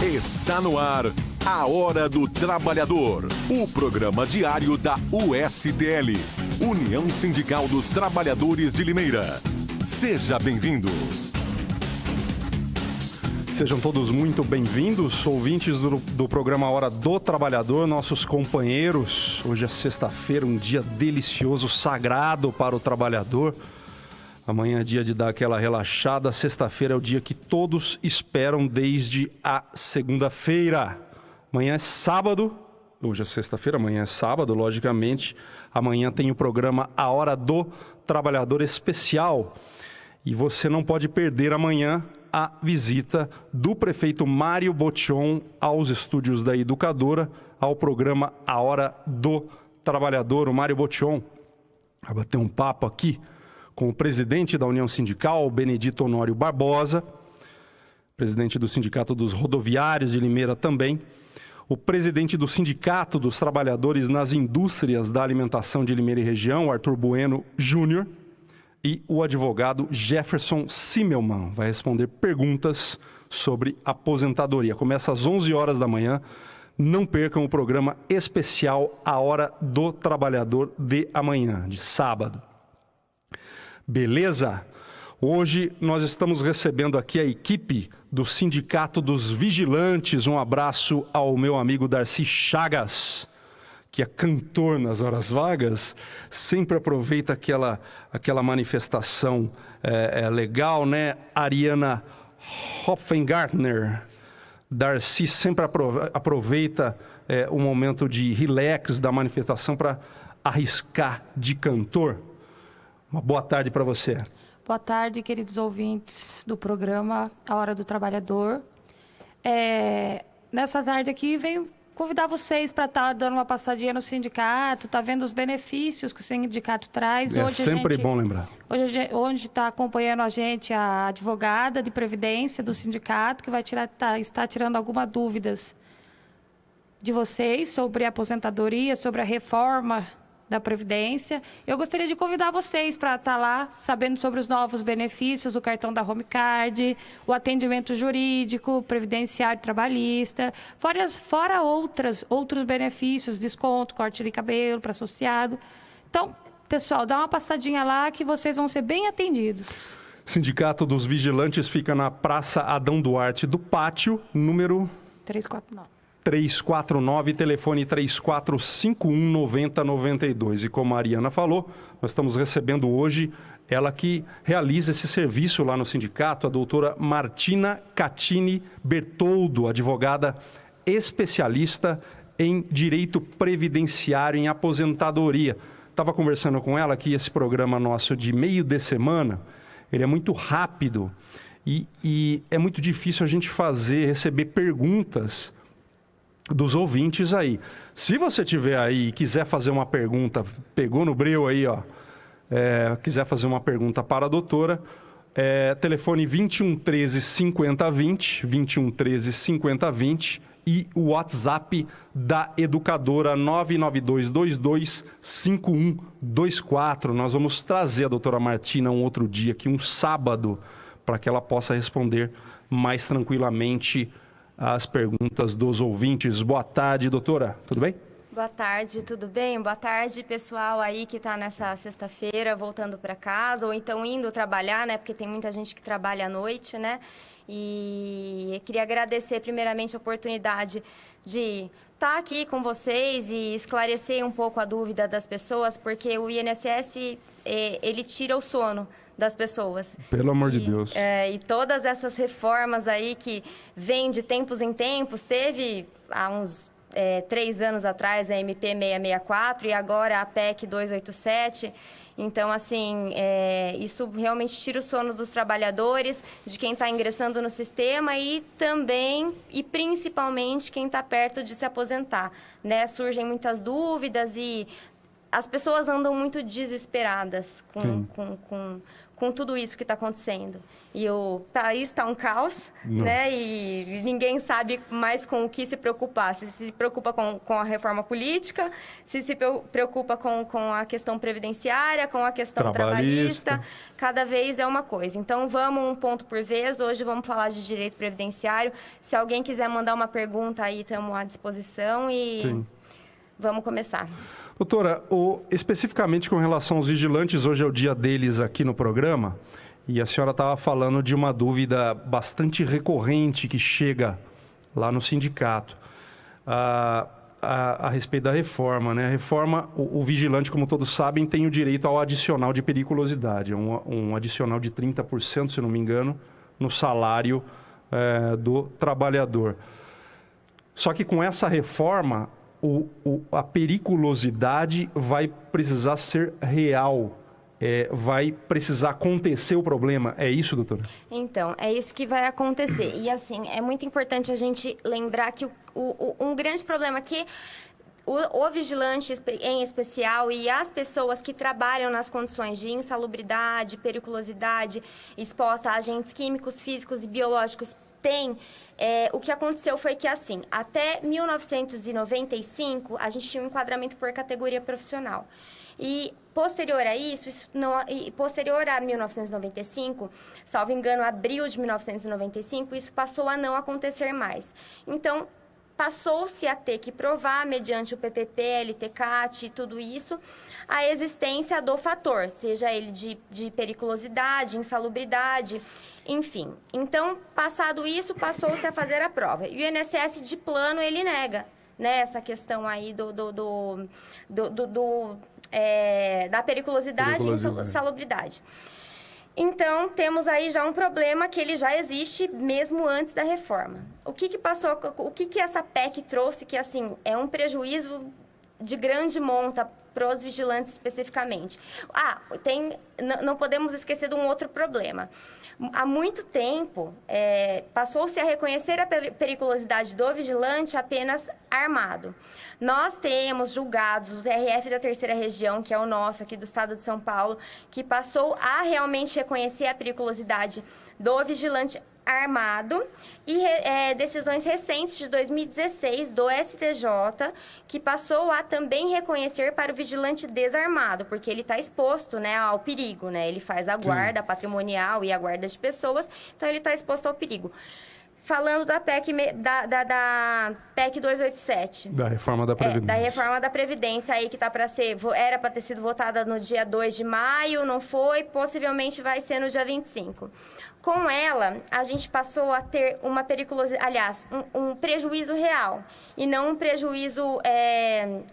Está no ar a Hora do Trabalhador, o programa diário da USTL, União Sindical dos Trabalhadores de Limeira. Seja bem-vindo. Sejam todos muito bem-vindos, ouvintes do programa Hora do Trabalhador, nossos companheiros. Hoje é sexta-feira, um dia delicioso, sagrado para o trabalhador. Amanhã é dia de dar aquela relaxada. Sexta-feira é o dia que todos esperam desde a segunda-feira. Amanhã é sábado. Hoje é sexta-feira, amanhã é sábado, logicamente. Amanhã tem o programa A Hora do Trabalhador Especial. E você não pode perder amanhã a visita do prefeito Mário Botion aos estúdios da Educadora, ao programa A Hora do Trabalhador. O Mário Botion vai bater um papo aqui com o presidente da União Sindical, Benedito Honório Barbosa, presidente do Sindicato dos Rodoviários de Limeira também, o presidente do Sindicato dos Trabalhadores nas Indústrias da Alimentação de Limeira e Região, Arthur Bueno Júnior, e o advogado Jefferson Simmelman vai responder perguntas sobre aposentadoria. Começa às 11 horas da manhã. Não percam o programa especial A Hora do Trabalhador de amanhã, de sábado. Beleza? Hoje nós estamos recebendo aqui a equipe do Sindicato dos Vigilantes. Um abraço ao meu amigo Darcy Chagas, que é cantor nas horas vagas, sempre aproveita aquela manifestação legal, né? Ariana Hopfengartner, Darcy sempre aproveita o momento de relax da manifestação para arriscar de cantor. Uma boa tarde para você. Boa tarde, queridos ouvintes do programa A Hora do Trabalhador. Nessa tarde aqui venho convidar vocês para estar dando uma passadinha no sindicato, tá vendo os benefícios que o sindicato traz. Hoje sempre bom lembrar. Hoje está acompanhando a gente a advogada de Previdência do sindicato, que vai está tirando algumas dúvidas de vocês sobre a aposentadoria, sobre a reforma da Previdência. Eu gostaria de convidar vocês para estar lá sabendo sobre os novos benefícios, o cartão da Home Card, o atendimento jurídico, previdenciário trabalhista, fora outros benefícios, desconto, corte de cabelo para associado. Então, pessoal, dá uma passadinha lá que vocês vão ser bem atendidos. Sindicato dos Vigilantes fica na Praça Adão Duarte do Pátio, número 349, telefone 3451-9092. E como a Ariana falou, nós estamos recebendo hoje ela que realiza esse serviço lá no sindicato, a doutora Martina Catini Bertoldo, advogada especialista em direito previdenciário em aposentadoria. Estava conversando com ela que esse programa nosso de meio de semana, ele é muito rápido e é muito difícil a gente receber perguntas dos ouvintes aí. Se você tiver aí e quiser fazer uma pergunta, pegou no breu aí, ó, quiser fazer uma pergunta para a doutora, telefone 2113 5020, 2113 5020 e o WhatsApp da Educadora 99222 5124. Nós vamos trazer a doutora Martina um outro dia aqui, um sábado, para que ela possa responder mais tranquilamente as perguntas dos ouvintes. Boa tarde, doutora. Tudo bem? Boa tarde, tudo bem? Boa tarde, pessoal aí que está nessa sexta-feira voltando para casa ou então indo trabalhar, né? Porque tem muita gente que trabalha à noite, né? E eu queria agradecer primeiramente a oportunidade de estar aqui com vocês e esclarecer um pouco a dúvida das pessoas, porque o INSS, ele tira o sono das pessoas. Pelo amor de Deus. E todas essas reformas aí que vêm de tempos em tempos, teve há uns 3 anos atrás a MP 664 e agora a PEC 287. Então, assim, isso realmente tira o sono dos trabalhadores, de quem está ingressando no sistema e também, e principalmente, quem está perto de se aposentar, né? Surgem muitas com tudo isso que está acontecendo. E o país está um caos, né? E ninguém sabe mais com o que se preocupar. Se preocupa com a reforma política, se preocupa com a questão previdenciária, com a questão trabalhista. Cada vez é uma coisa. Então, vamos um ponto por vez. Hoje vamos falar de direito previdenciário. Se alguém quiser mandar uma pergunta aí, estamos à disposição e Sim. Vamos começar. Doutora, especificamente com relação aos vigilantes, hoje é o dia deles aqui no programa, e a senhora estava falando de uma dúvida bastante recorrente que chega lá no sindicato a respeito da reforma, né? A reforma, o vigilante, como todos sabem, tem o direito ao adicional de periculosidade, um adicional de 30%, se não me engano, no salário do trabalhador. Só que com essa reforma, a periculosidade vai precisar ser real, vai precisar acontecer o problema. É isso, doutora? Então, é isso que vai acontecer. E, assim, é muito importante a gente lembrar que um grande problema aqui, o vigilante em especial e as pessoas que trabalham nas condições de insalubridade, periculosidade, exposta a agentes químicos, físicos e biológicos, o que aconteceu foi que, assim, até 1995, a gente tinha um enquadramento por categoria profissional. E, posterior a isso posterior a 1995, salvo engano, abril de 1995, isso passou a não acontecer mais. Então, passou-se a ter que provar, mediante o PPP, LTCAT e tudo isso, a existência do fator, seja ele de periculosidade, insalubridade, enfim. Então, passado isso, passou-se a fazer a prova. E o INSS, de plano, ele nega, né, essa questão aí da periculosidade e insalubridade. Então, temos aí já um problema que ele já existe mesmo antes da reforma. O que passou, o que essa PEC trouxe que, assim, é um prejuízo de grande monta para os vigilantes especificamente? Não podemos esquecer de um outro problema. Há muito tempo, passou-se a reconhecer a periculosidade do vigilante apenas armado. Nós temos julgados, o TRF da Terceira Região, que é o nosso aqui do estado de São Paulo, que passou a realmente reconhecer a periculosidade do vigilante armado, e decisões recentes de 2016 do STJ, que passou a também reconhecer para o vigilante desarmado, porque ele está exposto, né, ao perigo, né? Ele faz a guarda patrimonial e a guarda de pessoas, então ele está exposto ao perigo. Falando da PEC, da PEC 287. Da reforma da Previdência. Da reforma da Previdência aí que era para ter sido votada no dia 2 de maio, não foi, possivelmente vai ser no dia 25. Com ela, a gente passou a ter uma periculosidade, aliás, um prejuízo real e não um prejuízo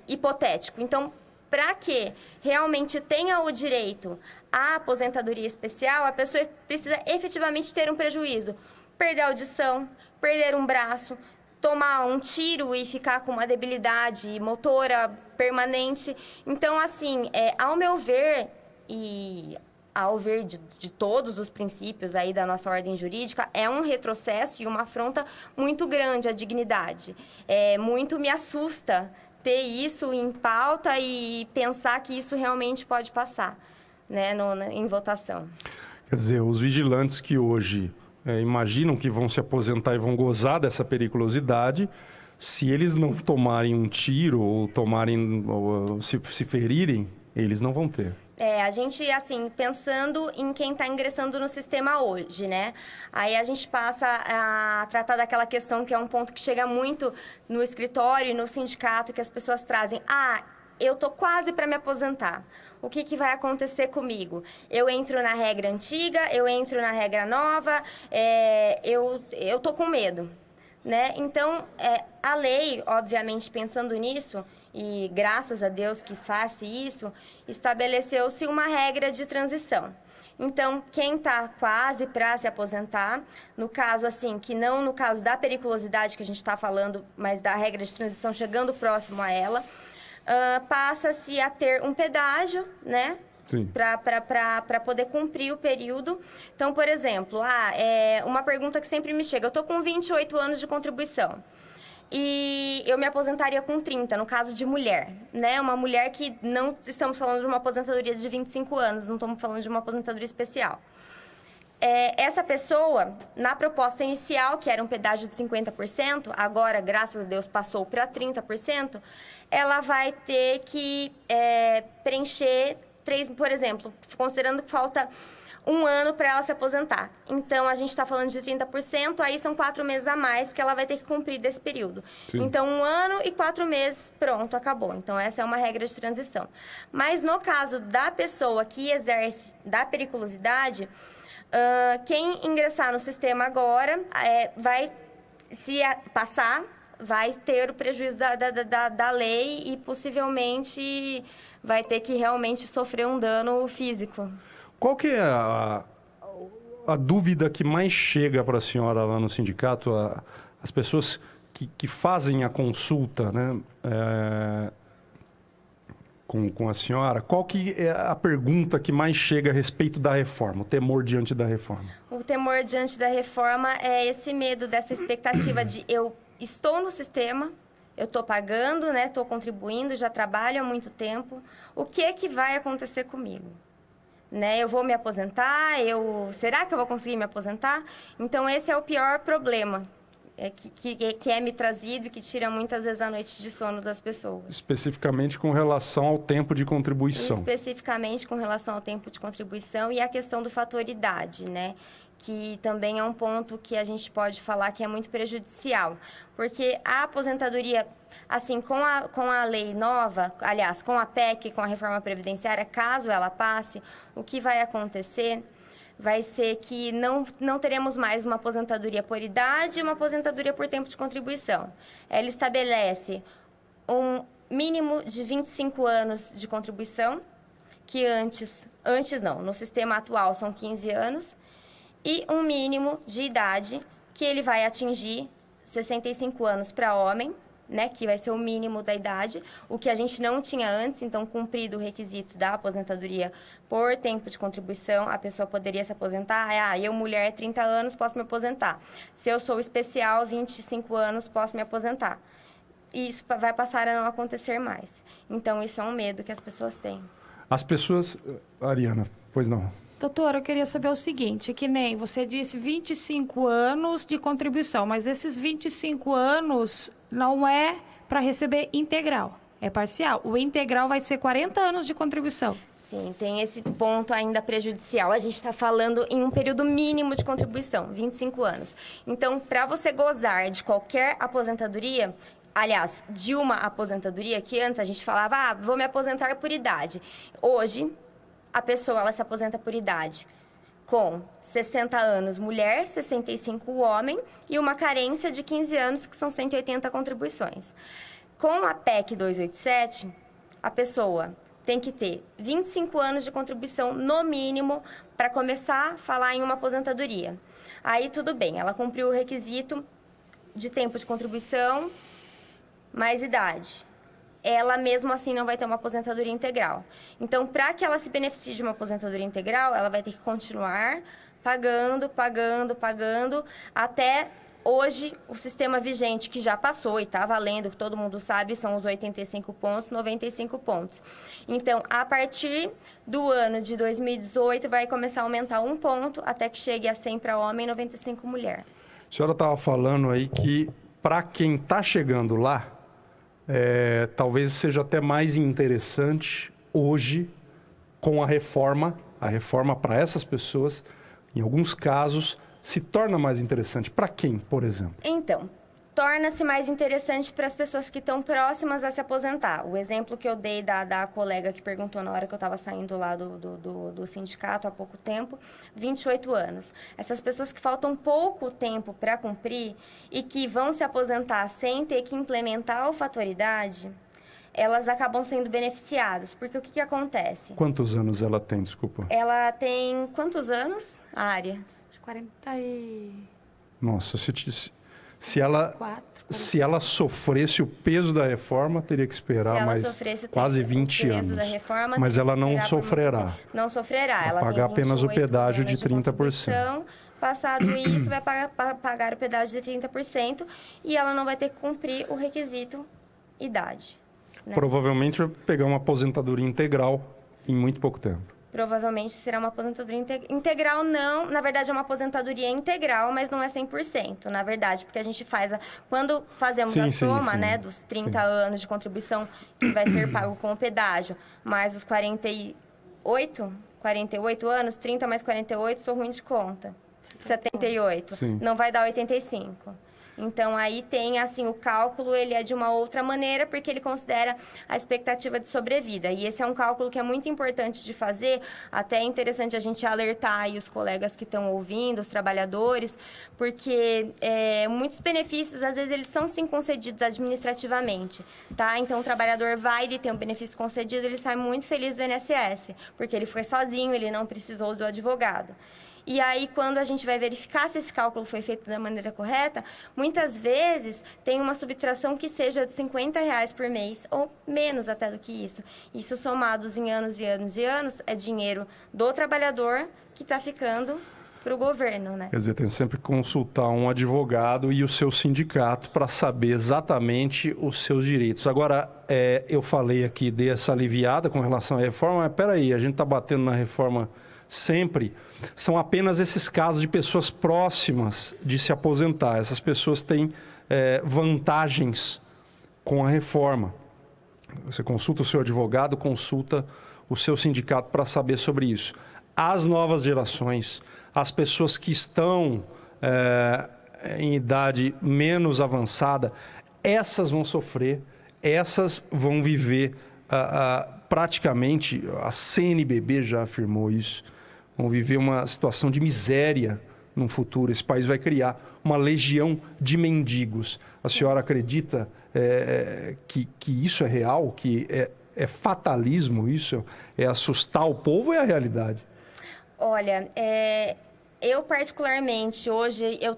hipotético. Então, para que realmente tenha o direito à aposentadoria especial, a pessoa precisa efetivamente ter um prejuízo. Perder a audição, perder um braço, tomar um tiro e ficar com uma debilidade motora permanente. Então, assim, ao meu ver, e ao ver de todos os princípios aí da nossa ordem jurídica, é um retrocesso e uma afronta muito grande à dignidade. Muito me assusta ter isso em pauta e pensar que isso realmente pode passar, né, em votação. Quer dizer, os vigilantes que hoje imaginam que vão se aposentar e vão gozar dessa periculosidade, se eles não tomarem um tiro ou se ferirem, eles não vão ter. A gente, assim, pensando em quem está ingressando no sistema hoje, né? Aí a gente passa a tratar daquela questão que é um ponto que chega muito no escritório e no sindicato, que as pessoas trazem. Eu tô quase para me aposentar. O que vai acontecer comigo? Eu entro na regra antiga, eu entro na regra nova, eu tô com medo, né? Então, a lei, obviamente, pensando nisso, e graças a Deus que faça isso, estabeleceu-se uma regra de transição. Então, quem está quase para se aposentar, no caso, assim, que não no caso da periculosidade que a gente está falando, mas da regra de transição chegando próximo a ela, passa-se a ter um pedágio, né? Para poder cumprir o período. Então, por exemplo, uma pergunta que sempre me chega: eu estou com 28 anos de contribuição. e eu me aposentaria com 30, no caso de mulher, né? Uma mulher que não estamos falando de uma aposentadoria de 25 anos, não estamos falando de uma aposentadoria especial. Essa pessoa, na proposta inicial, que era um pedágio de 50%, agora, graças a Deus, passou para 30%, ela vai ter que preencher 3, por exemplo, considerando que falta 1 ano para ela se aposentar. Então, a gente está falando de 30%, aí são 4 meses a mais que ela vai ter que cumprir desse período. Sim. Então, 1 ano e 4 meses, pronto, acabou. Então, essa é uma regra de transição. Mas, no caso da pessoa que exerce da periculosidade, quem ingressar no sistema agora vai, se passar, vai ter o prejuízo da lei e, possivelmente, vai ter que realmente sofrer um dano físico. Qual que é a dúvida que mais chega para a senhora lá no sindicato, as pessoas que fazem a consulta, né, com a senhora? Qual que é a pergunta que mais chega a respeito da reforma, o temor diante da reforma? O temor diante da reforma é esse medo, dessa expectativa de eu estou no sistema, eu estou pagando, né, estou contribuindo, já trabalho há muito tempo, o que vai acontecer comigo? Né, eu vou me aposentar? Será que eu vou conseguir me aposentar? Então, esse é o pior problema que é me trazido e que tira muitas vezes a noite de sono das pessoas. Especificamente com relação ao tempo de contribuição. Especificamente com relação ao tempo de contribuição e a questão do fator idade, né? Que também é um ponto que a gente pode falar que é muito prejudicial. Porque a aposentadoria, assim, com a lei nova, aliás, com a PEC, com a reforma previdenciária, caso ela passe, o que vai acontecer vai ser que não teremos mais uma aposentadoria por idade e uma aposentadoria por tempo de contribuição. Ela estabelece um mínimo de 25 anos de contribuição, que antes não, no sistema atual são 15 anos, e um mínimo de idade que ele vai atingir 65 anos para homem, né, que vai ser o mínimo da idade, o que a gente não tinha antes. Então, cumprido o requisito da aposentadoria por tempo de contribuição, a pessoa poderia se aposentar. Eu, mulher, 30 anos, posso me aposentar. Se eu sou especial, 25 anos, posso me aposentar. E isso vai passar a não acontecer mais. Então, isso é um medo que as pessoas têm. As pessoas... Ariana, pois não. Doutora, eu queria saber o seguinte, que nem você disse 25 anos de contribuição, mas esses 25 anos não é para receber integral, é parcial. O integral vai ser 40 anos de contribuição. Sim, tem esse ponto ainda prejudicial. A gente está falando em um período mínimo de contribuição, 25 anos. Então, para você gozar de qualquer aposentadoria... Aliás, de uma aposentadoria que antes a gente falava, vou me aposentar por idade. Hoje, a pessoa ela se aposenta por idade com 60 anos mulher, 65 homem e uma carência de 15 anos, que são 180 contribuições. Com a PEC 287, a pessoa tem que ter 25 anos de contribuição no mínimo para começar a falar em uma aposentadoria. Aí tudo bem, ela cumpriu o requisito de tempo de contribuição mais idade. Ela, mesmo assim, não vai ter uma aposentadoria integral. Então, para que ela se beneficie de uma aposentadoria integral, ela vai ter que continuar pagando, até hoje, o sistema vigente, que já passou e está valendo, que todo mundo sabe, são os 85 pontos, 95 pontos. Então, a partir do ano de 2018, vai começar a aumentar 1 ponto, até que chegue a 100 para homem e 95 mulher. A senhora estava falando aí que, para quem está chegando lá, talvez seja até mais interessante hoje, com a reforma para essas pessoas, em alguns casos, se torna mais interessante. Para quem, por exemplo? Então, torna-se mais interessante para as pessoas que estão próximas a se aposentar. O exemplo que eu dei da colega que perguntou na hora que eu estava saindo lá do sindicato há pouco tempo, 28 anos. Essas pessoas que faltam pouco tempo para cumprir e que vão se aposentar sem ter que implementar a fatalidade, elas acabam sendo beneficiadas. Porque o que acontece? Quantos anos ela tem, desculpa? Ela tem quantos anos, a área? 40 e... Nossa, se ela sofresse o peso da reforma, teria que esperar mais quase 20 anos. Da reforma, mas ela não sofrerá. Não sofrerá. Ela pagar apenas o pedágio de 30%. Passado isso, vai pagar o pedágio de 30% e ela não vai ter que cumprir o requisito idade. Né? Provavelmente vai pegar uma aposentadoria integral em muito pouco tempo. Provavelmente será uma aposentadoria integral, não. Na verdade, é uma aposentadoria integral, mas não é 100%, na verdade. Porque a gente faz... Quando fazemos a soma, né, dos 30 anos de contribuição que vai ser pago com o pedágio, mais os 48 anos, 30 mais 48, sou ruim de conta. 78. Sim. Não vai dar 85. Então, aí tem, assim, o cálculo, ele é de uma outra maneira, porque ele considera a expectativa de sobrevida. E esse é um cálculo que é muito importante de fazer, até é interessante a gente alertar aí os colegas que estão ouvindo, os trabalhadores, porque muitos benefícios, às vezes, eles são, sim, concedidos administrativamente, tá? Então, o trabalhador vai, ele tem um benefício concedido, ele sai muito feliz do INSS, porque ele foi sozinho, ele não precisou do advogado. E aí, quando a gente vai verificar se esse cálculo foi feito da maneira correta, muitas vezes tem uma subtração que seja de R$50 por mês, ou menos até do que isso. Isso somados em anos e anos e anos, é dinheiro do trabalhador que está ficando para o governo, né? Quer dizer, tem sempre que consultar um advogado e o seu sindicato para saber exatamente os seus direitos. Agora, eu falei aqui, dei essa aliviada com relação à reforma, mas peraí, a gente está batendo na reforma sempre. São apenas esses casos de pessoas próximas de se aposentar. Essas pessoas têm vantagens com a reforma. Você consulta o seu advogado, consulta o seu sindicato para saber sobre isso. As novas gerações, as pessoas que estão em idade menos avançada, essas vão sofrer, essas vão viver praticamente, a CNBB já afirmou isso, vão viver uma situação de miséria no futuro. Esse país vai criar uma legião de mendigos. A senhora acredita que isso é real? Que é fatalismo isso? É assustar o povo ou é a realidade? Olha, eu particularmente, hoje, eu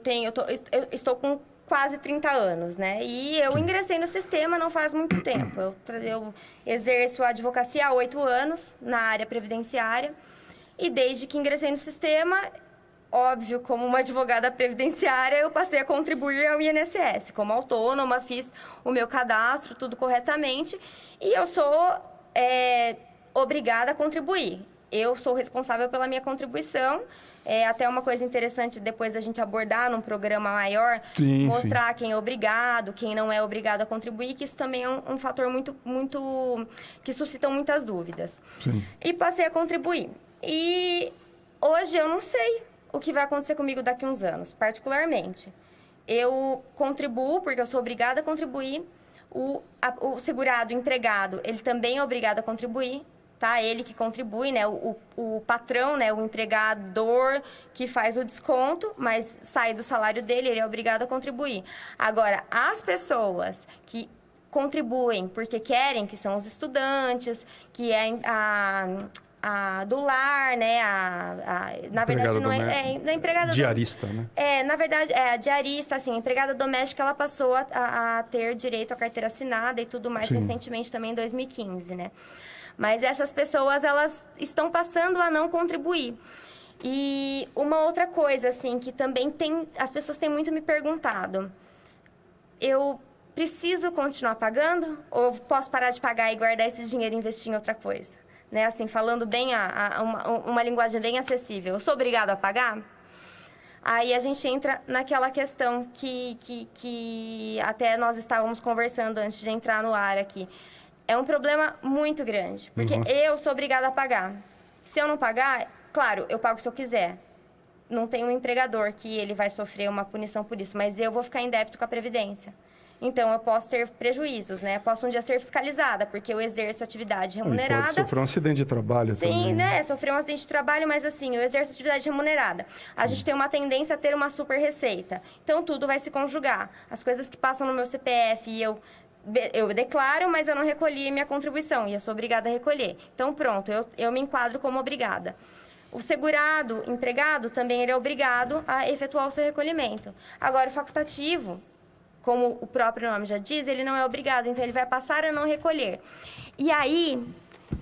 estou com quase 30 anos, né? E eu ingressei no sistema não faz muito tempo. Eu exerço a advocacia há 8 anos na área previdenciária. E desde que ingressei no sistema, óbvio, como uma advogada previdenciária, eu passei a contribuir ao INSS. Como autônoma, fiz o meu cadastro, tudo corretamente. E eu sou obrigada a contribuir. Eu sou responsável pela minha contribuição. Até uma coisa interessante, depois da gente abordar num programa maior, mostrar quem é obrigado, quem não é obrigado a contribuir, que isso também é um fator muito que suscita muitas dúvidas. Sim. E passei a contribuir. E hoje eu não sei o que vai acontecer comigo daqui a uns anos, particularmente. Eu contribuo, porque eu sou obrigada a contribuir. O segurado, empregado, ele também é obrigado a contribuir. Tá? Ele que contribui, né? O patrão, né? O empregador que faz o desconto, mas sai do salário dele, ele é obrigado a contribuir. Agora, as pessoas que contribuem porque querem, que são os estudantes, que é a do lar, né? Na verdade, não é empregada diarista, né? Na verdade, a diarista, assim, a empregada doméstica, ela passou a ter direito à carteira assinada e tudo mais recentemente, também em 2015, né? Mas essas pessoas, elas estão passando a não contribuir. E uma outra coisa, assim, que também as pessoas têm muito me perguntado. Eu preciso continuar pagando? Ou posso parar de pagar e guardar esse dinheiro e investir em outra coisa? Né? Assim, falando bem, uma linguagem bem acessível. Eu sou obrigado a pagar? Aí a gente entra naquela questão que até nós estávamos conversando antes de entrar no ar aqui. É um problema muito grande, porque eu sou obrigada a pagar. Se eu não pagar, claro, eu pago se eu quiser. Não tem um empregador que ele vai sofrer uma punição por isso, mas eu vou ficar em débito com a Previdência. Então, eu posso ter prejuízos, né? Posso um dia ser fiscalizada, porque eu exerço atividade remunerada. Pode sofrer um acidente de trabalho também. Sim, né? Sofrer um acidente de trabalho, mas assim, eu exerço atividade remunerada. A gente tem uma tendência a ter uma super receita. Então, tudo vai se conjugar. As coisas que passam no meu CPF e eu declaro, mas eu não recolhi minha contribuição e eu sou obrigada a recolher. Então, pronto, eu me enquadro como obrigada. O segurado, empregado, também ele é obrigado a efetuar o seu recolhimento. Agora, o facultativo, como o próprio nome já diz, ele não é obrigado, então ele vai passar a não recolher. E aí,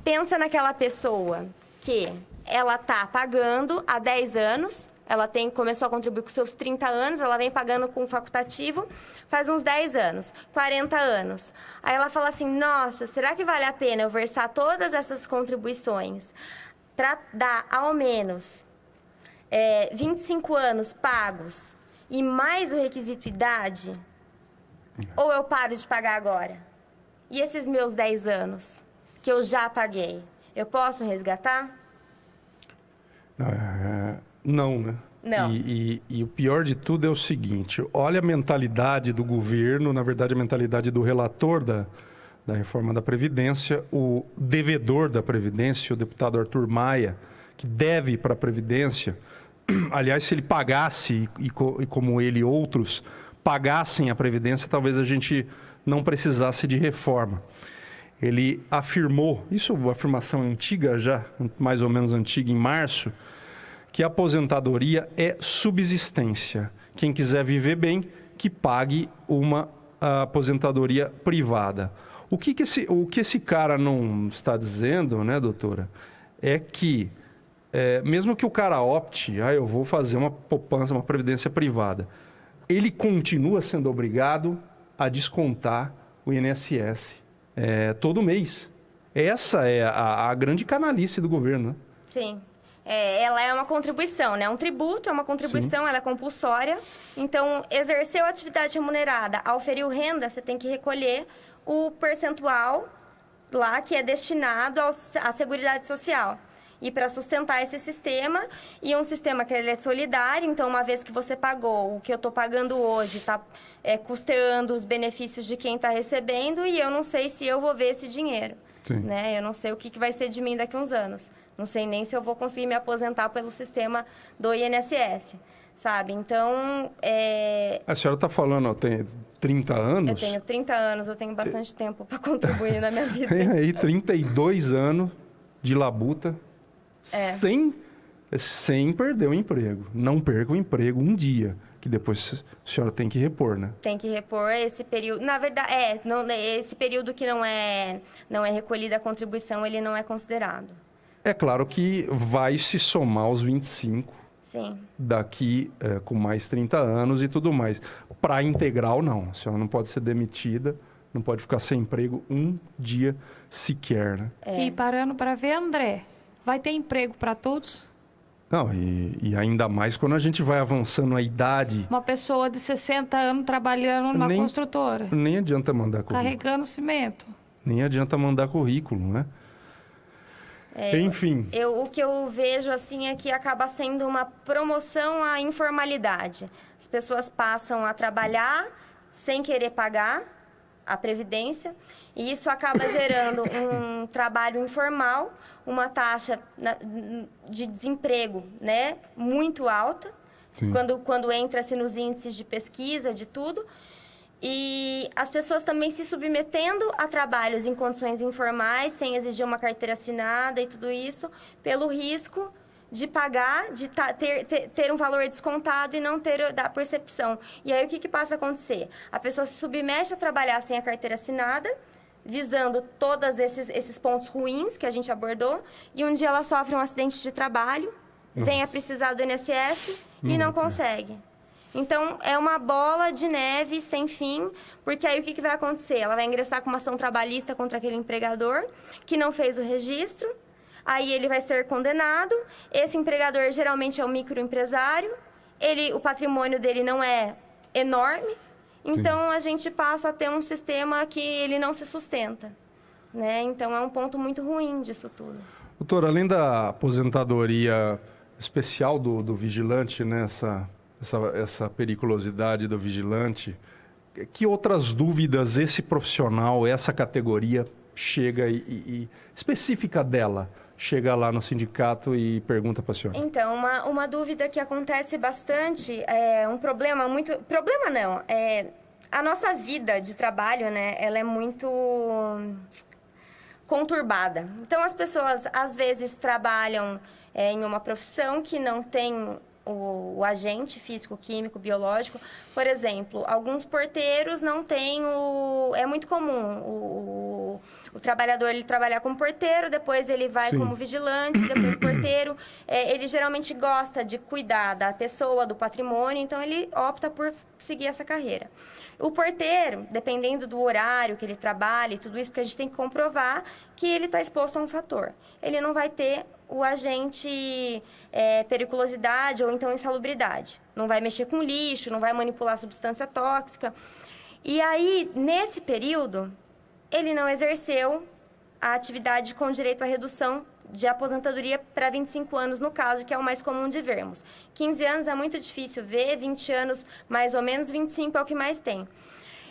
pensa naquela pessoa que ela está pagando há 10 anos, Ela começou a contribuir com seus 30 anos, ela vem pagando com facultativo faz uns 10 anos, 40 anos. Aí ela fala assim, nossa, será que vale a pena eu versar todas essas contribuições para dar ao menos 25 anos pagos e mais o requisito idade? Ou eu paro de pagar agora? E esses meus 10 anos que eu já paguei, eu posso resgatar? Não, né? Não. E o pior de tudo é o seguinte, olha a mentalidade do governo, na verdade a mentalidade do relator da reforma da Previdência, o devedor da Previdência, o deputado Arthur Maia, que deve para a Previdência. Aliás, se ele pagasse, e como ele outros pagassem a Previdência, talvez a gente não precisasse de reforma. Ele afirmou, isso é uma afirmação antiga já, mais ou menos antiga, em março, que a aposentadoria é subsistência. Quem quiser viver bem, que pague uma aposentadoria privada. O que esse cara não está dizendo, né, doutora, é que mesmo que o cara opte, eu vou fazer uma poupança, uma previdência privada, ele continua sendo obrigado a descontar o INSS todo mês. Essa é a grande canalice do governo, né? Sim. Ela é uma contribuição, né? Um tributo, é uma contribuição, ela é compulsória. Então, exerceu a atividade remunerada, auferiu renda, você tem que recolher o percentual lá que é destinado à Seguridade Social. E para sustentar esse sistema, e um sistema que ele é solidário, então uma vez que você pagou, o que eu estou pagando hoje está custeando os benefícios de quem está recebendo, e eu não sei se eu vou ver esse dinheiro. Né? Eu não sei o que vai ser de mim daqui a uns anos. Não sei nem se eu vou conseguir me aposentar pelo sistema do INSS, sabe? Então, A senhora está falando, tem 30 anos? Eu tenho 30 anos, eu tenho bastante tempo para contribuir na minha vida. Tem aí 32 anos de labuta, sem perder o emprego. Não perca o emprego um dia, que depois a senhora tem que repor, né? Tem que repor esse período. Na verdade, esse período que não é recolhida a contribuição, ele não é considerado. É claro que vai se somar aos 25. Sim. Daqui com mais 30 anos e tudo mais. Para integral, não. A senhora não pode ser demitida, não pode ficar sem emprego um dia sequer, né? E parando para ver, André, vai ter emprego para todos? Não, e ainda mais quando a gente vai avançando a idade. Uma pessoa de 60 anos trabalhando numa construtora. Nem adianta mandar currículo. Carregando cimento. Nem adianta mandar currículo, né? Enfim. O que eu vejo assim é que acaba sendo uma promoção à informalidade. As pessoas passam a trabalhar sem querer pagar a previdência, e isso acaba gerando um trabalho informal, uma taxa de desemprego, né, muito alta, quando entra-se nos índices de pesquisa, de tudo. E as pessoas também se submetendo a trabalhos em condições informais, sem exigir uma carteira assinada e tudo isso, pelo risco de pagar, de ter um valor descontado e não ter da percepção. E aí o que passa a acontecer? A pessoa se submete a trabalhar sem a carteira assinada, visando todos esses pontos ruins que a gente abordou, e um dia ela sofre um acidente de trabalho, vem a precisar do INSS e não consegue. Então, é uma bola de neve sem fim, porque aí o que vai acontecer? Ela vai ingressar com uma ação trabalhista contra aquele empregador que não fez o registro, aí ele vai ser condenado. Esse empregador geralmente é um microempresário, o patrimônio dele não é enorme, então a gente passa a ter um sistema que ele não se sustenta, né? Então, é um ponto muito ruim disso tudo. Doutora, além da aposentadoria especial do vigilante, né, essa periculosidade do vigilante, que outras dúvidas esse profissional, essa categoria chega e específica dela, chega lá no sindicato e pergunta para a senhora? Então, uma dúvida que acontece bastante, um problema muito... Problema não, a nossa vida de trabalho, né, ela é muito conturbada. Então, as pessoas, às vezes, trabalham em uma profissão que não tem o agente físico, químico, biológico. Por exemplo, alguns porteiros não têm é muito comum o trabalhador ele trabalhar como porteiro, depois ele vai Sim. como vigilante, depois porteiro. Ele geralmente gosta de cuidar da pessoa, do patrimônio, então ele opta por seguir essa carreira. O porteiro, dependendo do horário que ele trabalha e tudo isso, porque a gente tem que comprovar que ele está exposto a um fator. Ele não vai ter o agente periculosidade ou então insalubridade. Não vai mexer com lixo, não vai manipular substância tóxica. E aí, nesse período, ele não exerceu a atividade com direito à redução de aposentadoria para 25 anos, no caso, que é o mais comum de vermos. 15 anos é muito difícil ver, 20 anos mais ou menos, 25 é o que mais tem.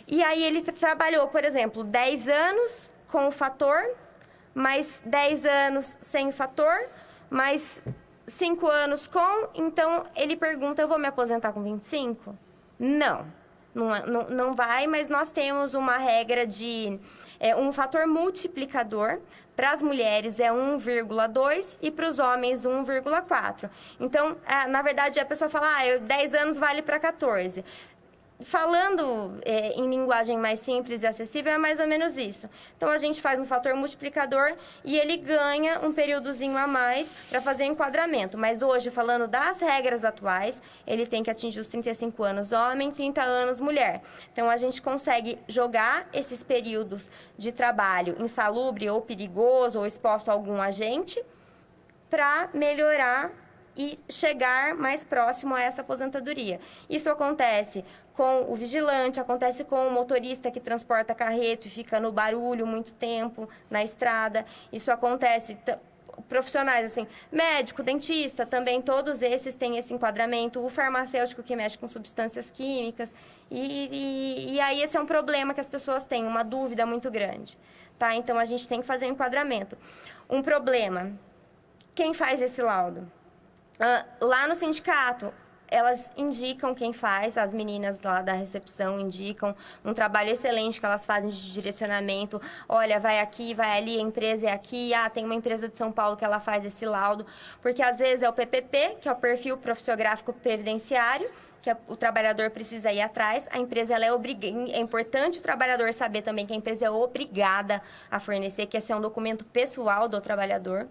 E aí ele trabalhou, por exemplo, 10 anos com o fator, mais 10 anos sem o fator, mais 5 anos com... Então, ele pergunta, eu vou me aposentar com 25? Não vai, mas nós temos uma regra de um fator multiplicador. Para as mulheres é 1,2 e para os homens 1,4. Então, na verdade, a pessoa fala, 10 anos vale para 14. Falando em linguagem mais simples e acessível, é mais ou menos isso. Então, a gente faz um fator multiplicador e ele ganha um períodozinho a mais para fazer o enquadramento. Mas hoje, falando das regras atuais, ele tem que atingir os 35 anos homem, 30 anos mulher. Então, a gente consegue jogar esses períodos de trabalho insalubre ou perigoso ou exposto a algum agente para melhorar e chegar mais próximo a essa aposentadoria. Isso acontece com o vigilante, acontece com o motorista que transporta carreto e fica no barulho muito tempo na estrada. Isso acontece profissionais assim, médico, dentista, também todos esses têm esse enquadramento. O farmacêutico que mexe com substâncias químicas. E aí esse é um problema que as pessoas têm, uma dúvida muito grande. Tá? Então a gente tem que fazer um enquadramento. Um problema, quem faz esse laudo? Lá no sindicato, elas indicam quem faz, as meninas lá da recepção indicam um trabalho excelente que elas fazem de direcionamento. Olha, vai aqui, vai ali, a empresa é aqui. Tem uma empresa de São Paulo que ela faz esse laudo. Porque às vezes é o PPP, que é o perfil profissiográfico previdenciário, que o trabalhador precisa ir atrás. A empresa ela é importante o trabalhador saber também que a empresa é obrigada a fornecer, que esse é um documento pessoal do trabalhador.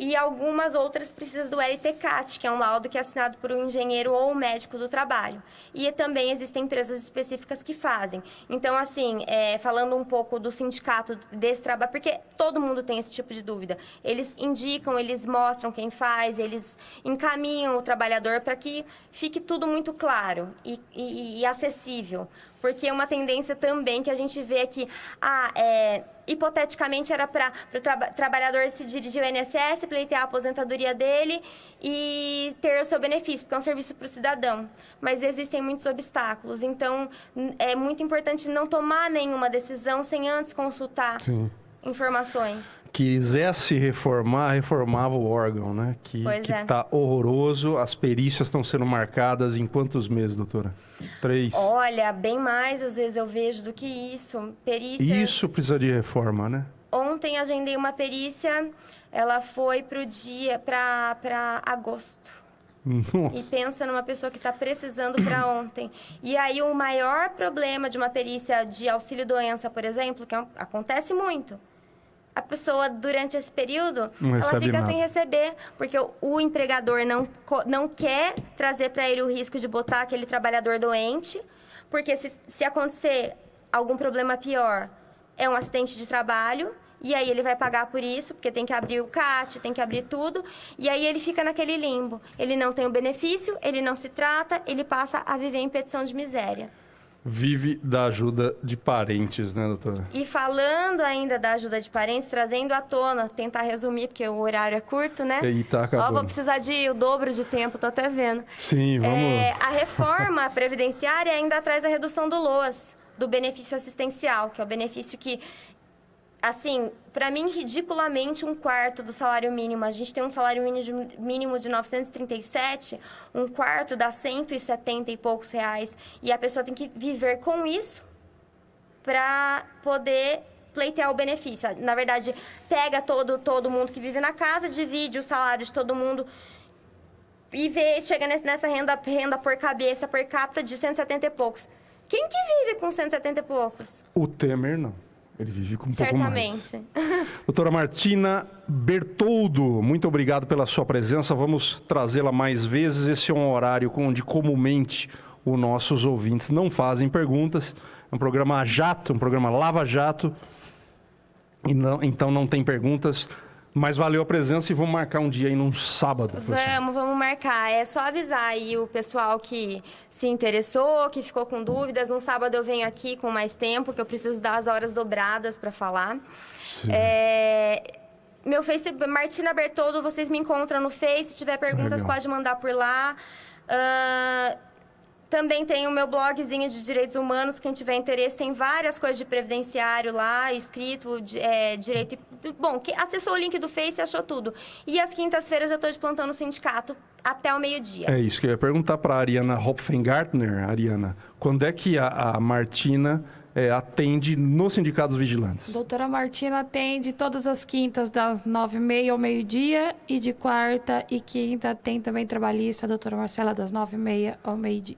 E algumas outras precisam do LTCAT, que é um laudo que é assinado por um engenheiro ou um médico do trabalho. E também existem empresas específicas que fazem. Então, assim, falando um pouco do sindicato desse trabalho, porque todo mundo tem esse tipo de dúvida. Eles indicam, eles mostram quem faz, eles encaminham o trabalhador para que fique tudo muito claro e acessível. Porque é uma tendência também que a gente vê que, hipoteticamente, era para o trabalhador se dirigir ao INSS, pleitear a aposentadoria dele e ter o seu benefício, porque é um serviço para o cidadão. Mas existem muitos obstáculos. Então, é muito importante não tomar nenhuma decisão sem antes consultar informações. Quisesse reformar, reformava o órgão, né? Que tá horroroso. As perícias estão sendo marcadas em quantos meses, doutora? 3? Olha, bem mais, às vezes eu vejo do que isso. Perícias... Isso precisa de reforma, né? Ontem agendei uma perícia, ela foi para agosto. Nossa. E pensa numa pessoa que está precisando para ontem. E aí o maior problema de uma perícia de auxílio-doença, por exemplo, que acontece muito, a pessoa, durante esse período, ela fica sem receber, porque o empregador não quer trazer para ele o risco de botar aquele trabalhador doente, porque se acontecer algum problema pior, é um acidente de trabalho, e aí ele vai pagar por isso, porque tem que abrir o CAT, tem que abrir tudo, e aí ele fica naquele limbo. Ele não tem o benefício, ele não se trata, ele passa a viver em petição de miséria. Vive da ajuda de parentes, né, doutora? E falando ainda da ajuda de parentes, trazendo à tona, tentar resumir, porque o horário é curto, né? E tá acabando. Vou precisar de o dobro de tempo, tô até vendo. Sim, vamos... A reforma previdenciária ainda traz a redução do LOAS, do benefício assistencial, que é o benefício que... Assim, para mim, ridiculamente, 1/4 do salário mínimo. A gente tem um salário mínimo de 937, 1/4 dá 170 e poucos reais. E a pessoa tem que viver com isso para poder pleitear o benefício. Na verdade, pega todo mundo que vive na casa, divide o salário de todo mundo e chega nessa renda por cabeça, per capita, de 170 e poucos. Quem que vive com 170 e poucos? O Temer, não. Ele vive com um pouco mais. Certamente. Doutora Martina Bertoldo, muito obrigado pela sua presença. Vamos trazê-la mais vezes. Esse é um horário onde comumente os nossos ouvintes não fazem perguntas. É um programa a jato, um programa lava-jato. Então não tem perguntas. Mas valeu a presença e vamos marcar um dia aí num sábado. Vamos marcar. É só avisar aí o pessoal que se interessou, que ficou com dúvidas. No sábado eu venho aqui com mais tempo, que eu preciso dar as horas dobradas para falar. Meu Face, Martina Bertoldo, vocês me encontram no Face. Se tiver perguntas, pode mandar por lá. Também tem o meu blogzinho de direitos humanos, quem tiver interesse, tem várias coisas de previdenciário lá, escrito, direito... Bom, acessou o link do Face e achou tudo. E às quintas-feiras eu estou de plantão no sindicato até o meio-dia. É isso que eu ia perguntar para a Ariana Hopfengartner. Ariana, quando é que a Martina atende nos sindicatos vigilantes? Doutora Martina atende todas as quintas, das 9h30 ao meio-dia, e de quarta e quinta tem também trabalhista, a doutora Marcela, das 9h30 ao meio-dia.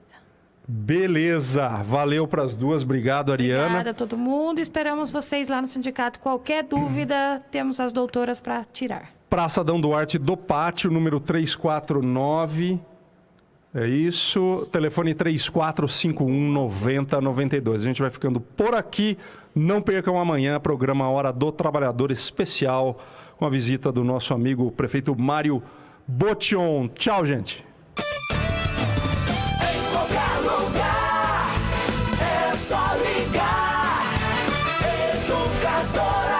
Beleza, valeu para as duas, obrigado, Ariana. Obrigada a todo mundo, esperamos vocês lá no sindicato. Qualquer dúvida, temos as doutoras para tirar. Praça Adão Duarte do Pátio, número 349, é isso, telefone 3451-9092. A gente vai ficando por aqui, não percam amanhã, programa Hora do Trabalhador especial, com a visita do nosso amigo prefeito Mário Botion. Tchau, gente. É só ligar, Educadora.